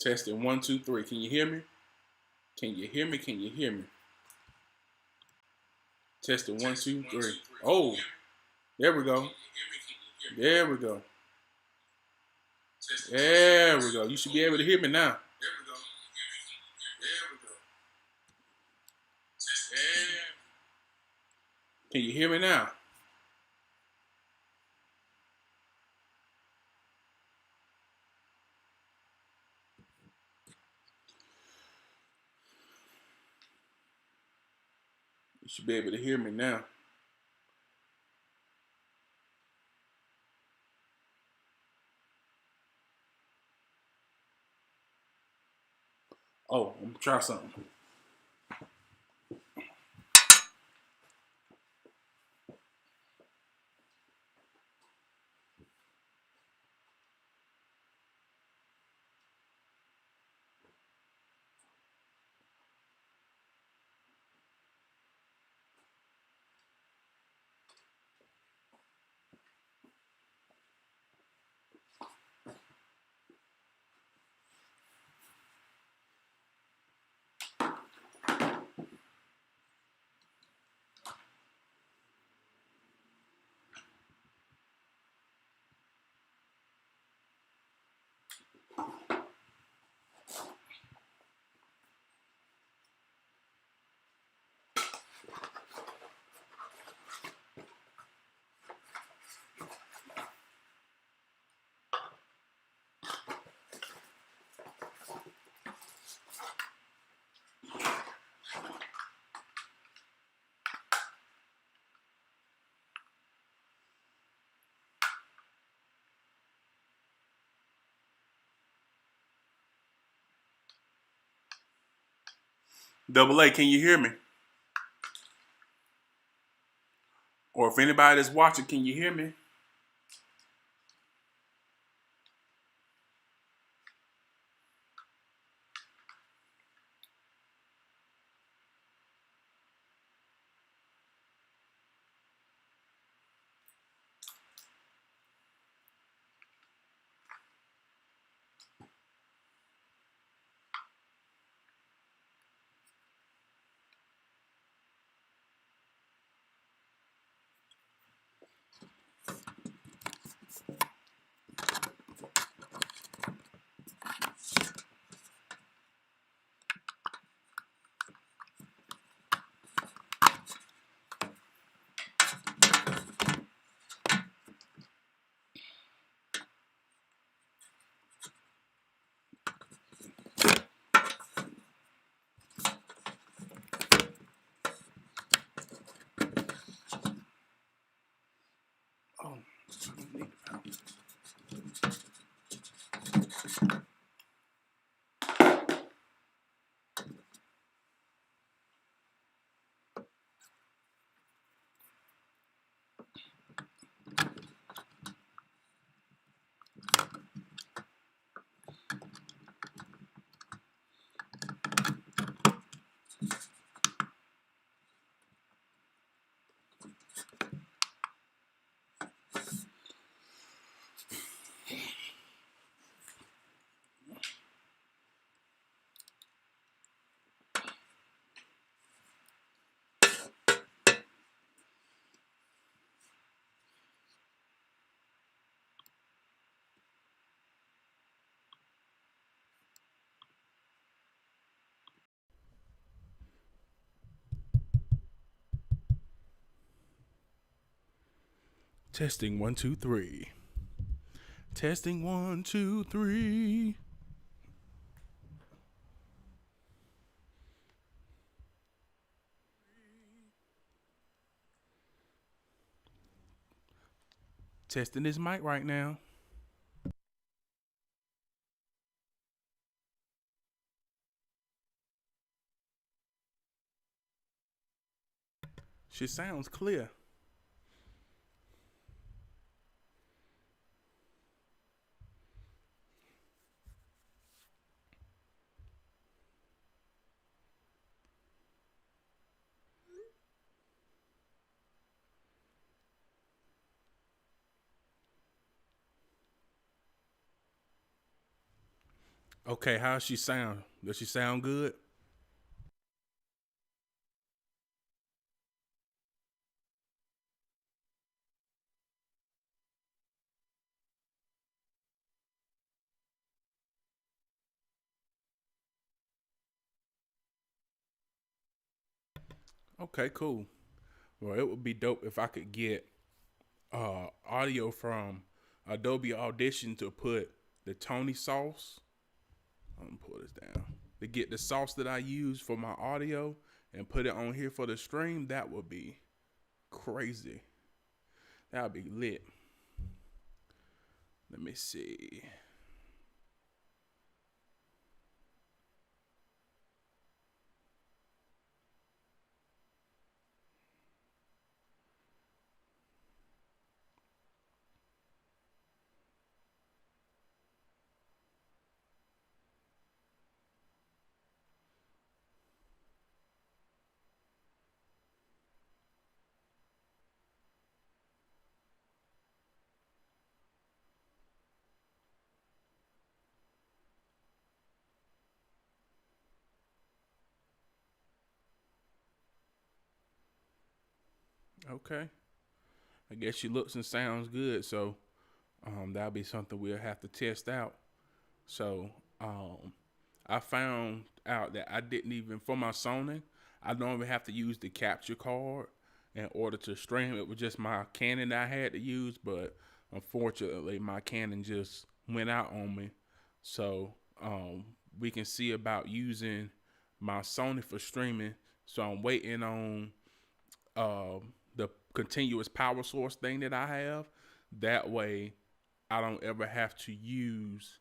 Testing 1, 2, 3. Can you hear me? Can you hear me? Can you hear me? Testing 1, 2, 3. Oh, there we go. There we go. There we go. You should be able to hear me now. Can you hear me now? You should be able to hear me now. Oh, I'm gonna try something. Double A, can you hear me? Or if anybody that's watching, can you hear me? Oh, I don't need the power. Testing 1, 2, 3. Testing 1, 2, 3. Testing this mic right now. She sounds clear. Okay, how does she sound? Does she sound good? Okay, cool. Well, it would be dope if I could get audio from Adobe Audition to put the Tony sauce. I'm gonna pull this down to get the sauce that I use for my audio and put it on here for the stream. That would be crazy. That would be lit. Let me see. Okay. I guess she looks and sounds good, so that'll be something we'll have to test out. So um, I found out that I didn't even for my Sony, I don't even have to use the capture card in order to stream. It was just my Canon that I had to use, but unfortunately my Canon just went out on me. So we can see about using my Sony for streaming. So I'm waiting on the continuous power source thing that I have. That way I don't ever have to use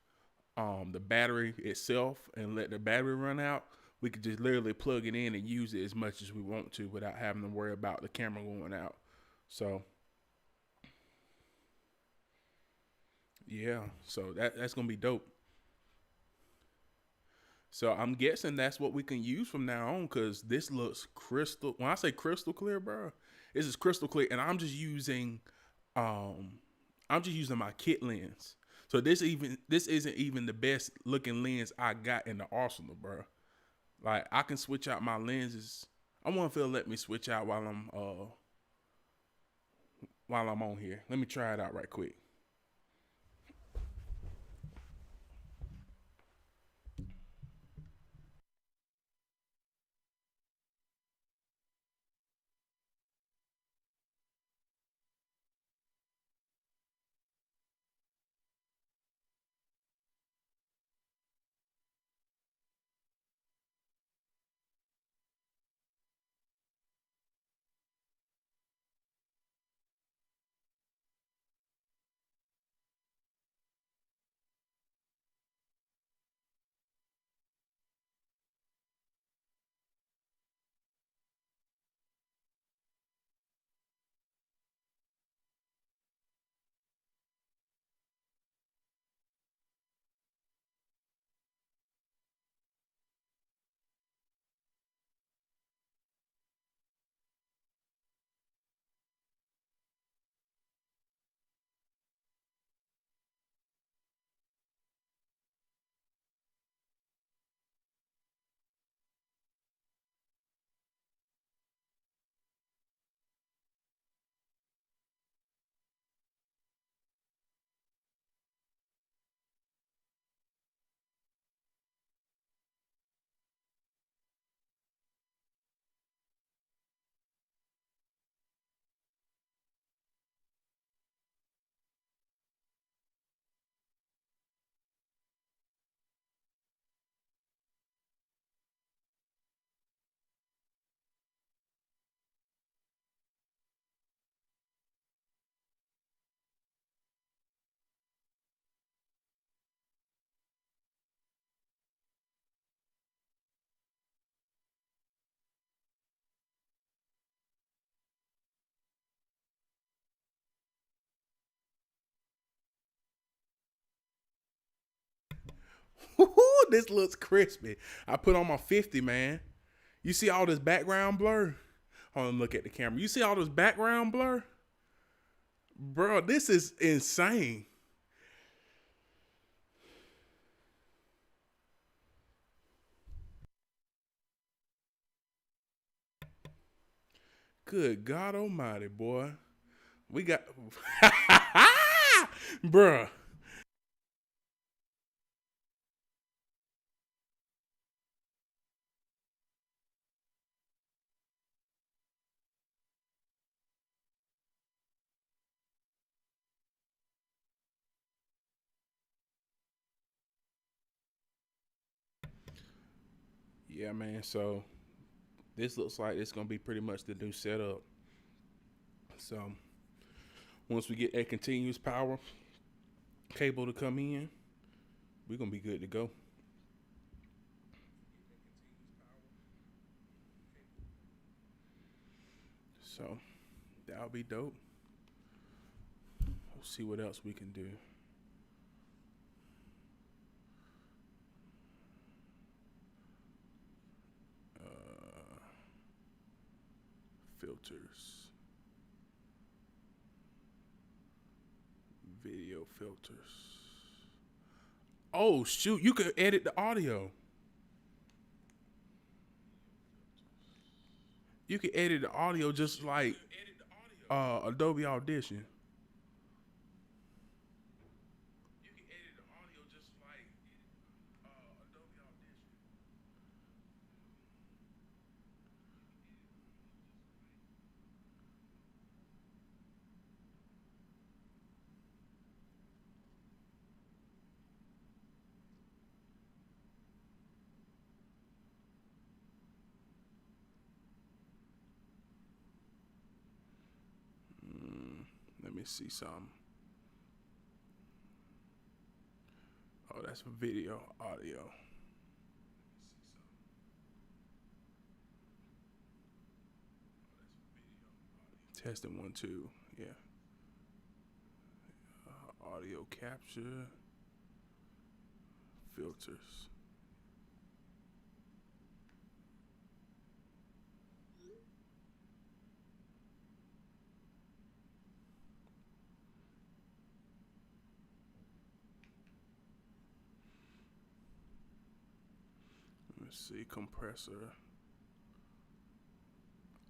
the battery itself and let the battery run out. We could just literally plug it in and use it as much as we want to without having to worry about the camera going out. So yeah, so that's gonna be dope. So I'm guessing that's what we can use from now on because this looks crystal. When I say crystal clear, bro, this is crystal clear, and um, I'm just using my kit lens. So this isn't even the best looking lens I got in the arsenal, bro. Like I can switch out my lenses. I wonder if it'll let me switch out while I'm on here. Let me try it out right quick. This looks crispy. I put on my 50, man. You see all this background blur? Hold on, look at the camera. You see all this background blur? Bro, this is insane. Good God Almighty, boy. We got, bruh. Yeah, man. So this looks like it's gonna be pretty much the new setup. So once we get that continuous power cable to come in, we're gonna be good to go. So that'll be dope. We'll see what else we can do. Uh, filters, video filters. Oh shoot, you could edit the audio. You can edit the audio just like Adobe Audition. Let me see some. Oh, that's for video, audio. Testing one, two. Yeah. Audio capture, filters. Let's see, compressor.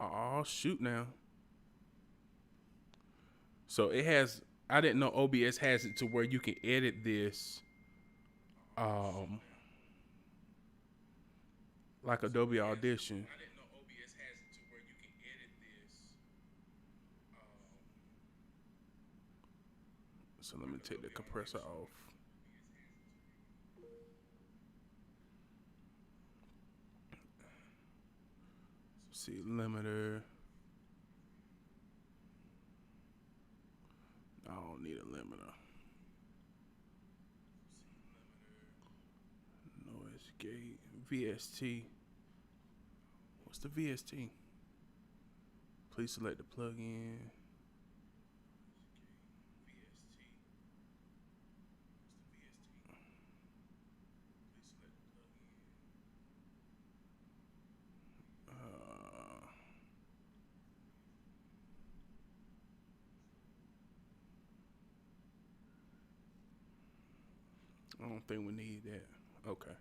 Oh, shoot now. So it has, I didn't know OBS has it to where you can edit this um, like Adobe Audition. So let me take the compressor off. See, limiter. I don't need a limiter. Noise gate. VST. What's the VST? Please select the plugin. I don't think we need that. Okay.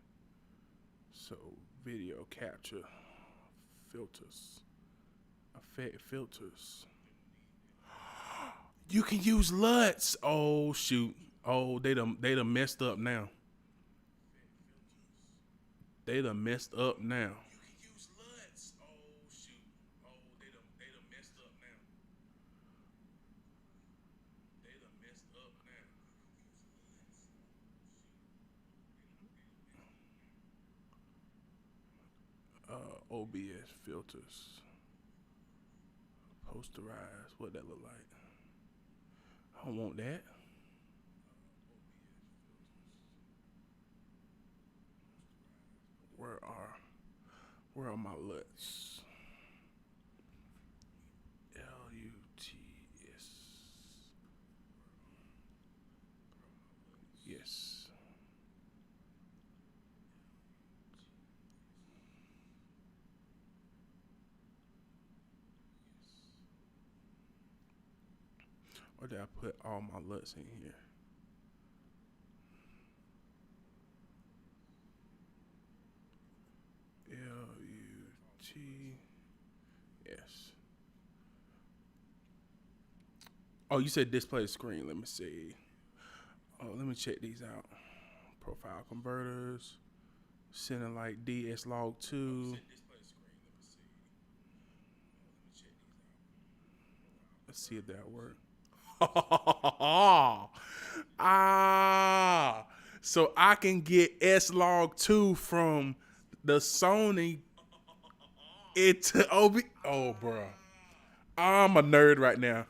So video capture filters. Effect filters. You can use LUTs. Oh shoot. Oh, they done messed up now. They done messed up now. OBS filters. Posterize. What that look like? I don't want that. Where are where are my LUTs? LUTS. Yes. Or did I put all my LUTs in here? LUT. Yes. Oh, you said display screen. Let me see. Oh, let me check these out. Profile converters. Sending like DS log 2. Let's see if that works. Ah, so I can get S log 2 from the Sony into OB. Oh, bro. I'm a nerd right now.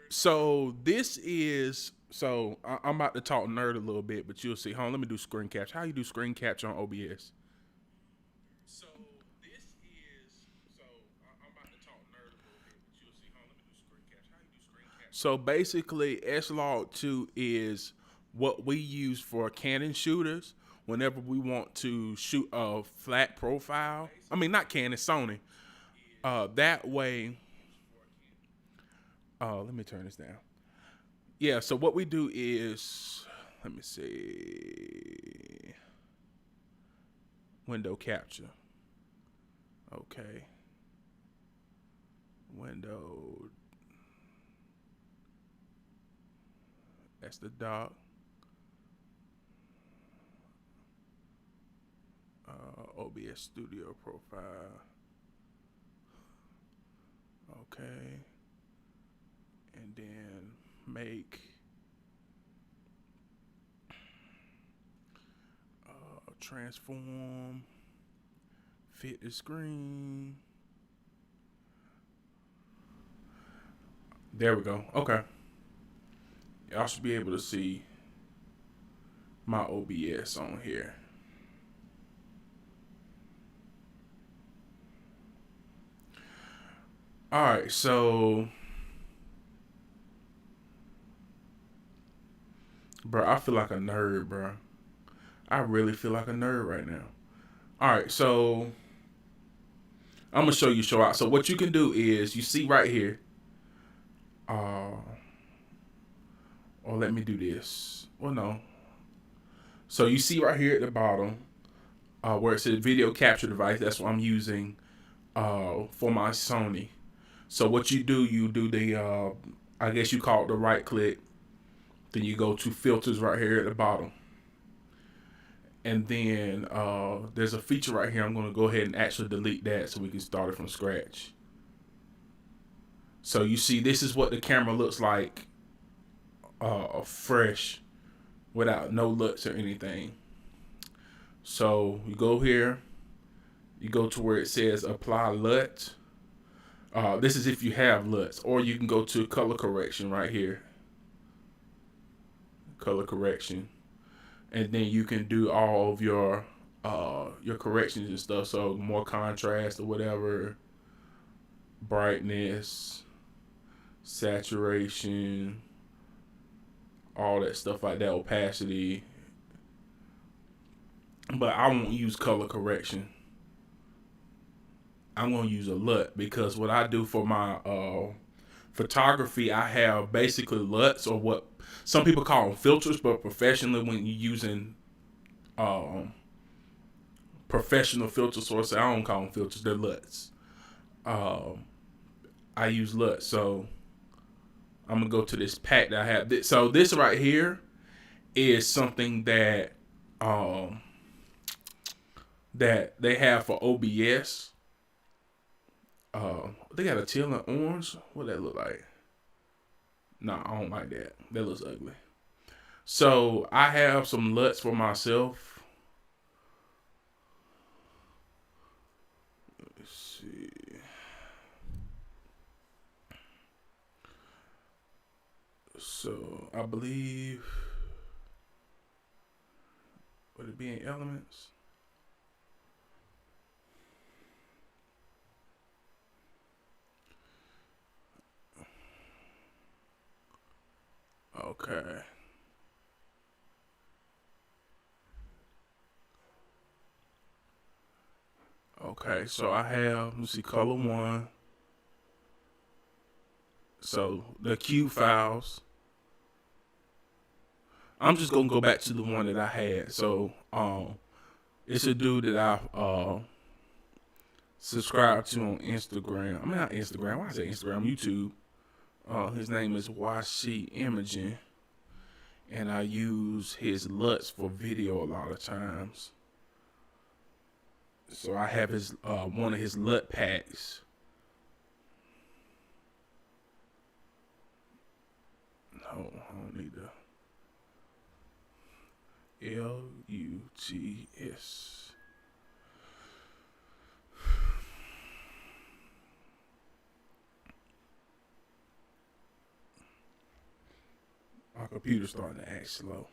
So this is I'm about to talk nerd a little bit, but you'll see. Hold on, let me do screen capture. How you do screen capture on OBS? So basically, S log 2 is what we use for Canon shooters whenever we want to shoot a flat profile. I mean, not Canon, Sony. That way, let me turn this down. Yeah, so what we do is, let me see, window capture. Okay. Window, that's the dock. OBS Studio profile. Okay. And then make transform, fit the screen. There we go. Okay. Y'all should be able to see my OBS on here. All right, so bro, I feel like a nerd, bro. I really feel like a nerd right now. All right, so I'm gonna show out. So what you can do is you see right here. Or let me do this. Well, no. So you see right here at the bottom, where it says video capture device. That's what I'm using for my Sony. So what you do the, I guess you call it the right click. Then you go to filters right here at the bottom. And then there's a feature right here. I'm going to go ahead and actually delete that so we can start it from scratch. So you see, this is what the camera looks like fresh without no LUTs or anything. So you go here, you go to where it says apply LUT. This is if you have LUTs, or you can go to color correction right here. Color correction. And then you can do all of your corrections and stuff. So more contrast or whatever, brightness, saturation, all that stuff like that, opacity. But I won't use color correction. I'm gonna use a LUT because what I do for my photography, I have basically LUTs, or what some people call them filters, but professionally, when you're using professional filter sources, I don't call them filters, they're LUTs. I use LUTs, so I'm gonna go to this pack that I have. So this right here is something that that they have for OBS. They got a teal and orange. What that look like? No, I don't like that. That looks ugly. So I have some LUTs for myself. Let's see. So I believe, would it be in elements? Okay. Okay, so I have, let's see, color one. So the Q files. I'm just gonna go back to the one that I had. So It's a dude that I subscribe to on Instagram. I mean, not Instagram. Why I say Instagram? YouTube. His name is YC Imaging, and I use his LUTs for video a lot of times. So I have his one of his LUT packs. No, I don't need the LUTS. My computer's starting to act slow.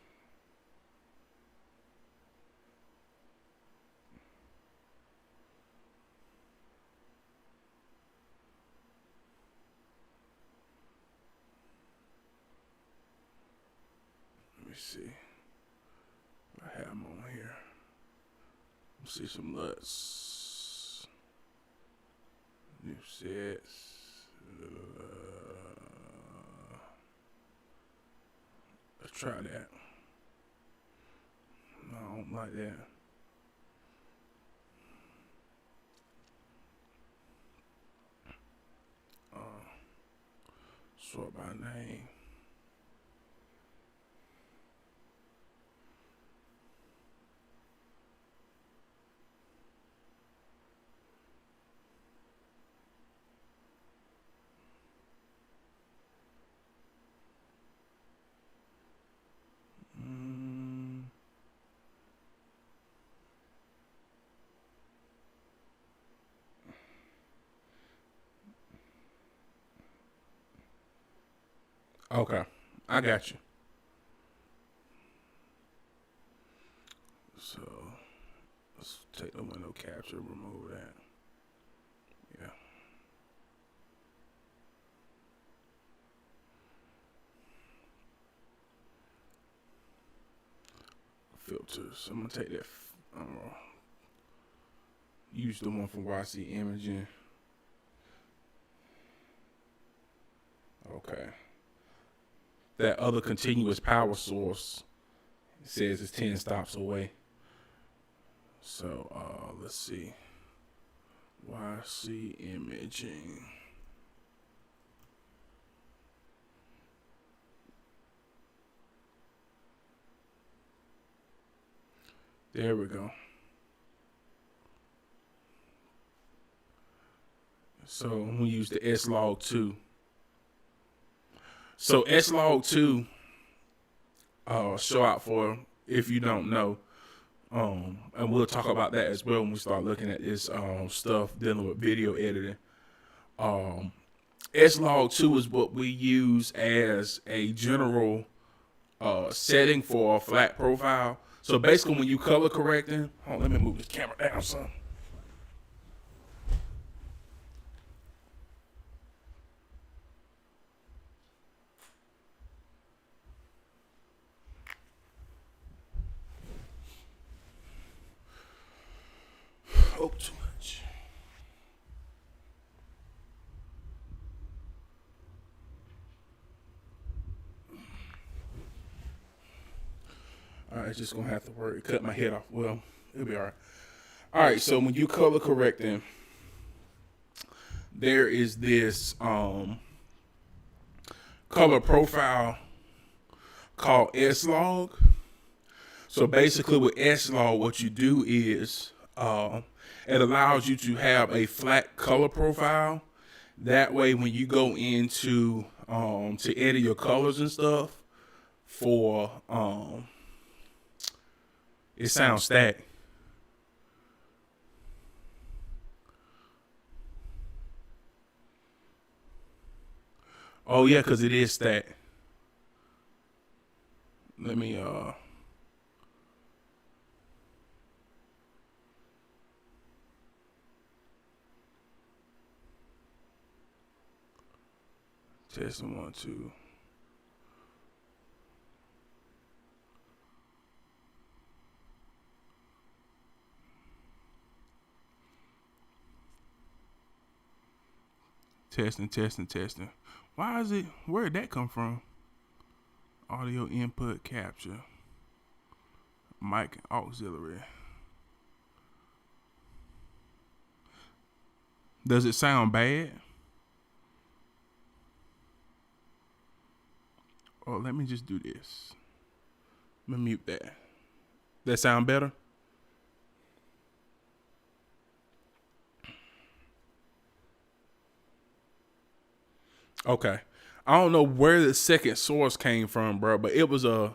Let me see. I have them on here. Let's see some LUTs. New sets. Let's try that. No, I don't like that. Sort by name. Okay, I got you. So let's take the window capture, remove that. Yeah. Filters. I'm gonna take that. Use the one from YC Imaging. Okay. That other continuous power source says it's 10 stops away. So let's see. YC Imaging. There we go. So we use the S-Log2. So S-Log2, show out for if you don't know. And we'll talk about that as well when we start looking at this stuff dealing with video editing. S-Log2 is what we use as a general setting for a flat profile. So basically when you color correcting, let me move this camera down some. Oh, too much. All right, just gonna have to worry. Cut my head off. Well, it'll be all right. All right, so when you color correcting, there is this color profile called S-Log. So basically with S-Log, what you do is it allows you to have a flat color profile. That way when you go into to edit your colors and stuff for it sounds stacked. Oh yeah, because it is stacked. Let me testing 1, 2. Testing. Why is it? Where did that come from? Audio input capture. Mic auxiliary. Does it sound bad? Oh, let me just do this. Let me mute that. That sound better? Okay. I don't know where the second source came from, bro, but it was a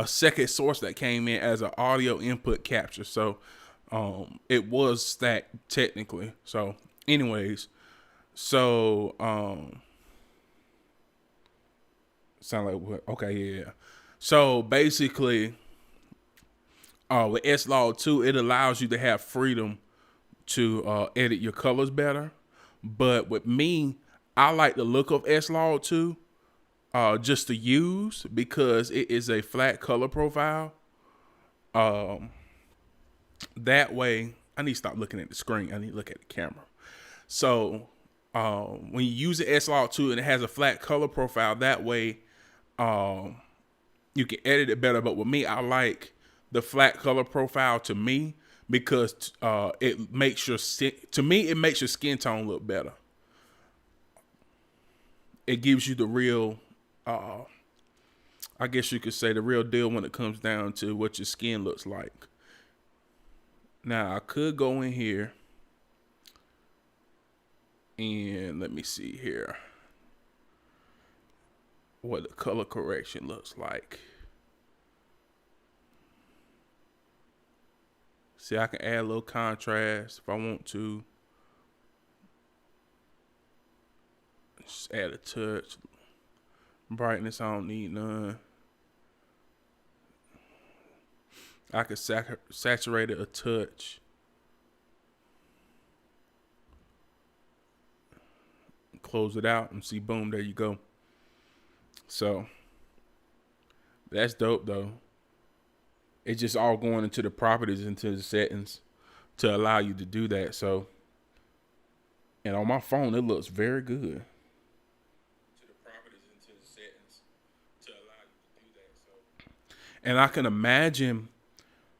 second source that came in as an audio input capture. So it was stacked technically. So anyways, so sound like what? Okay, yeah. So basically, with S-Log 2, it allows you to have freedom to edit your colors better. But with me, I like the look of S-Log 2 just to use because it is a flat color profile. That way, I need to stop looking at the screen. I need to look at the camera. So when you use the S-Log 2 and it has a flat color profile, that way you can edit it better. But with me, I like the flat color profile to me because it makes your it makes your skin tone look better. It gives you the real, I guess you could say the real deal when it comes down to what your skin looks like. Now I could go in here and let me see here what the color correction looks like. See, I can add a little contrast if I want to. Just add a touch. Brightness, I don't need none. I could saturate it a touch. Close it out and see, boom, there you go. So that's dope though. It's just all going into the properties, into the settings to allow you to do that. So, and on my phone, it looks very good. To the properties, into the settings to allow you to do that. So, and I can imagine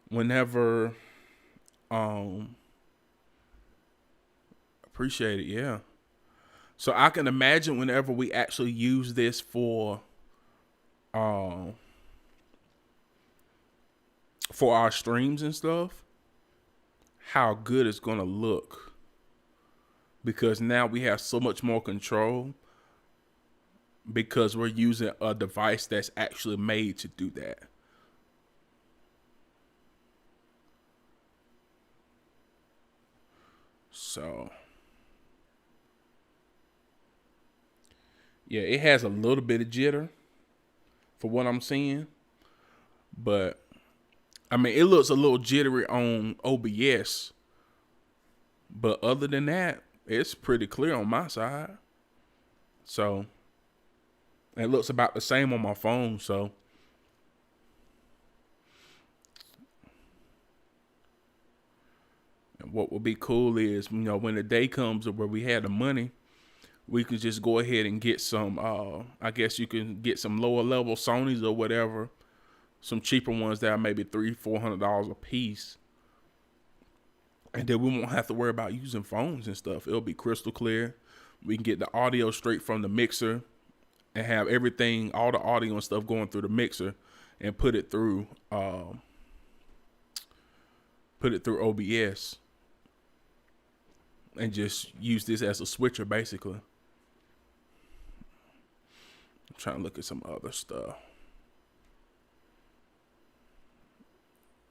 whenever, appreciate it, yeah. So I can imagine whenever we actually use this for our streams and stuff, how good it's gonna look. Because now we have so much more control because we're using a device that's actually made to do that. So yeah, it has a little bit of jitter for what I'm seeing, but I mean, it looks a little jittery on OBS, but other than that, it's pretty clear on my side. So it looks about the same on my phone. So and what would be cool is, when the day comes where we have the money, we could just go ahead and get some, I guess you can get some lower level Sonys or whatever, some cheaper ones that are maybe $300-400 a piece. And then we won't have to worry about using phones and stuff. It'll be crystal clear. We can get the audio straight from the mixer and have everything, all the audio and stuff going through the mixer and put it through OBS and just use this as a switcher basically. I'm trying to look at some other stuff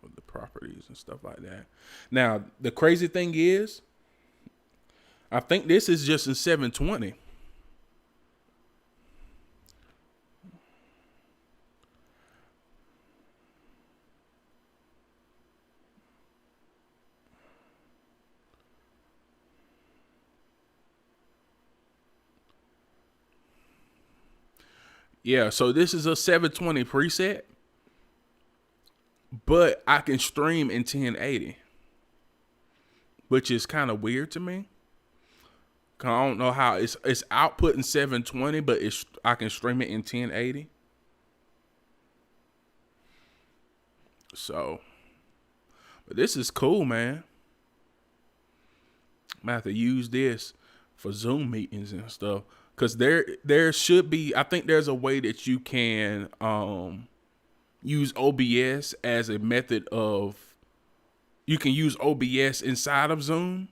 with the properties and stuff like that. Now, the crazy thing is, I think this is just in 720. Yeah, so this is a 720 preset, but I can stream in 1080, which is kind of weird to me. I don't know how it's output in 720, but I can stream it in 1080. So, but this is cool, man. I'm gonna have to use this. for Zoom meetings and stuff. Cause there should be, I think there's a way that you can use OBS as a method of, you can use OBS inside of Zoom.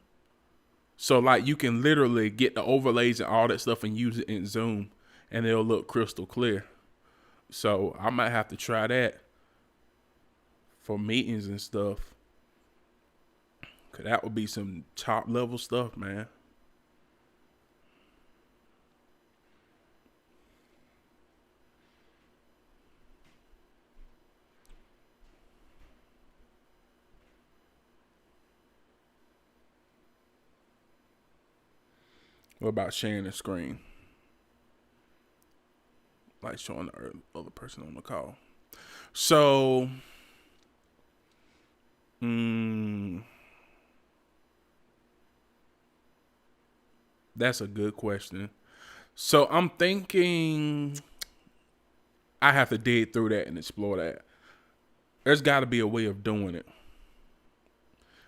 So like you can literally get the overlays and all that stuff and use it in Zoom, and it'll look crystal clear. So I might have to try that for meetings and stuff. Cause that would be some top level stuff, man. What about sharing the screen? Like showing the other person on the call. So, that's a good question. So I'm thinking I have to dig through that and explore that. There's got to be a way of doing it.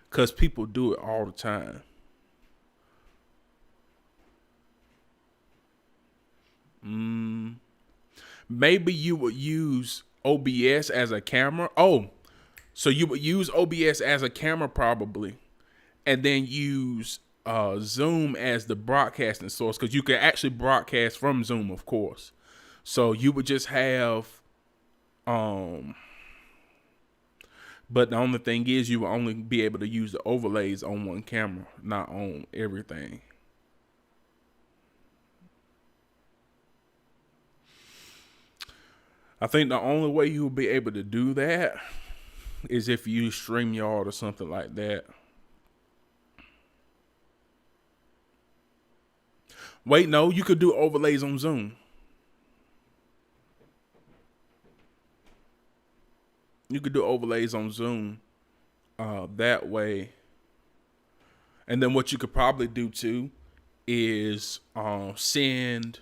Because people do it all the time. Maybe you would use OBS as a camera. Oh, so you would use OBS as a camera probably. And then use Zoom as the broadcasting source. Because you can actually broadcast from Zoom, of course. So you would just have... But the only thing is you will only be able to use the overlays on one camera, not on everything. I think the only way you will be able to do that is if you use StreamYard or something like that. Wait, no, you could do overlays on Zoom. You could do overlays on Zoom that way. And then what you could probably do too is send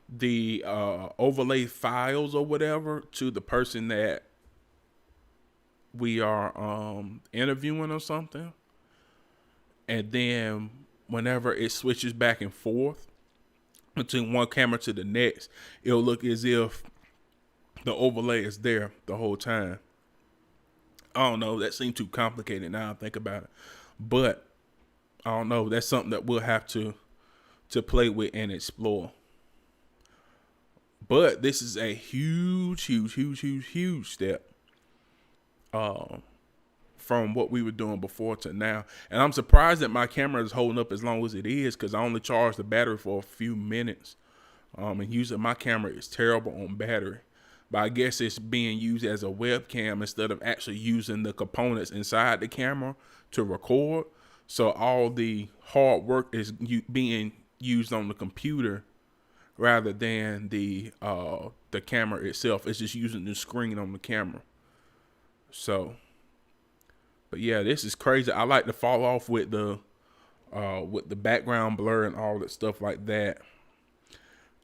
the overlay files or whatever to the person that we are interviewing or something. And then whenever it switches back and forth between one camera to the next, it'll look as if the overlay is there the whole time. I don't know. That seems too complicated now I think about it. But I don't know. That's something that we'll have to play with and explore. But this is a huge step from what we were doing before to now. And I'm surprised that my camera is holding up as long as it is, because I only charged the battery for a few minutes. And usually my camera is terrible on battery. But I guess it's being used as a webcam instead of actually using the components inside the camera to record. So all the hard work is being used on the computer rather than the camera itself. It's just using the screen on the camera. So, but yeah, this is crazy. I like to fall off with the background blur and all that stuff like that.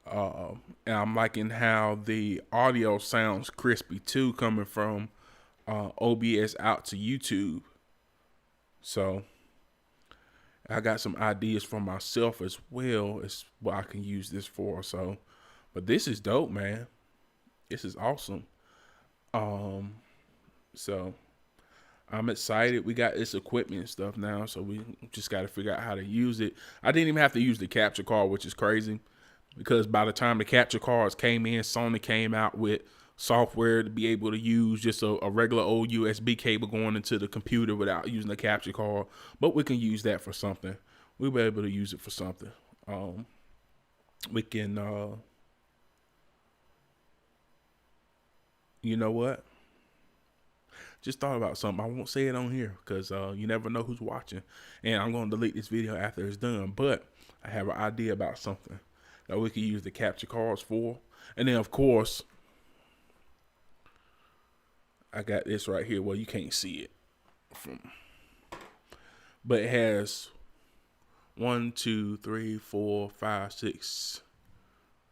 And I'm liking how the audio sounds crispy too, coming from OBS out to YouTube. So I got some ideas for myself as well as what I can use this for. So, but this is dope, man. This is awesome. So I'm excited. We got this equipment and stuff now, so we just got to figure out how to use it. I didn't even have to use the capture card, which is crazy, because by the time the capture cards came in, Sony came out with software to be able to use just a regular old USB cable going into the computer without using the capture card. But we can use that for something. We'll be able to use it for something. We can, you know what? Just thought about something. I won't say it on here because you never know who's watching. And I'm going to delete this video after it's done. But I have an idea about something that we can use the capture cards for. And then, of course, I got this right here. Well, you can't see it. But it has 1, 2, 3, 4, 5, 6.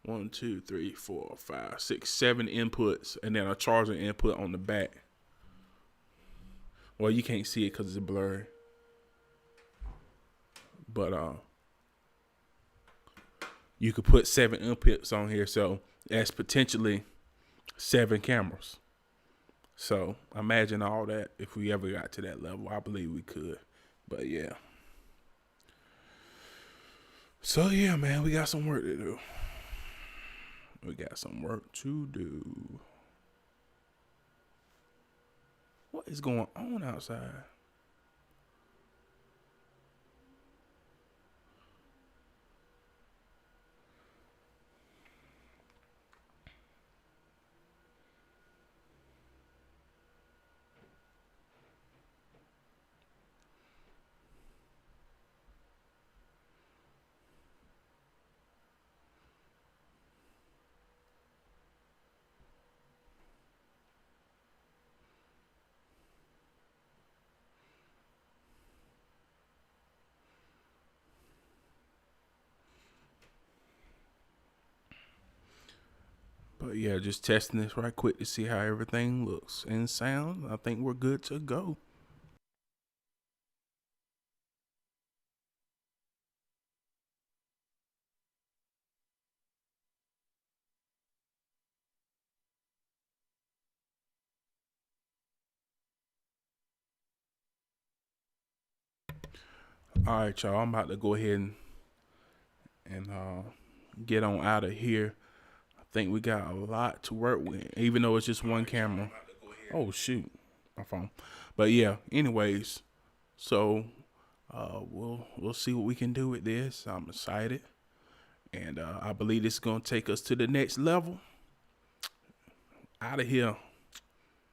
1, 2, 3, 4, 5, 6, 7 inputs. And then a charger input on the back. Well, you can't see it because it's blurry. But you could put 7 inputs on here, so that's potentially 7 cameras. So imagine all that if we ever got to that level. I believe we could. But yeah. So yeah, man, we got some work to do. We got some work to do. What is going on outside? But yeah, just testing this right quick to see how everything looks and sounds. I think we're good to go. All right, y'all. I'm about to go ahead and get on out of here. I think we got a lot to work with, even though it's just one camera. Oh shoot, my phone. But yeah, anyways, so we'll see what we can do with this. I'm excited, and I believe this is gonna take us to the next level. Out of here.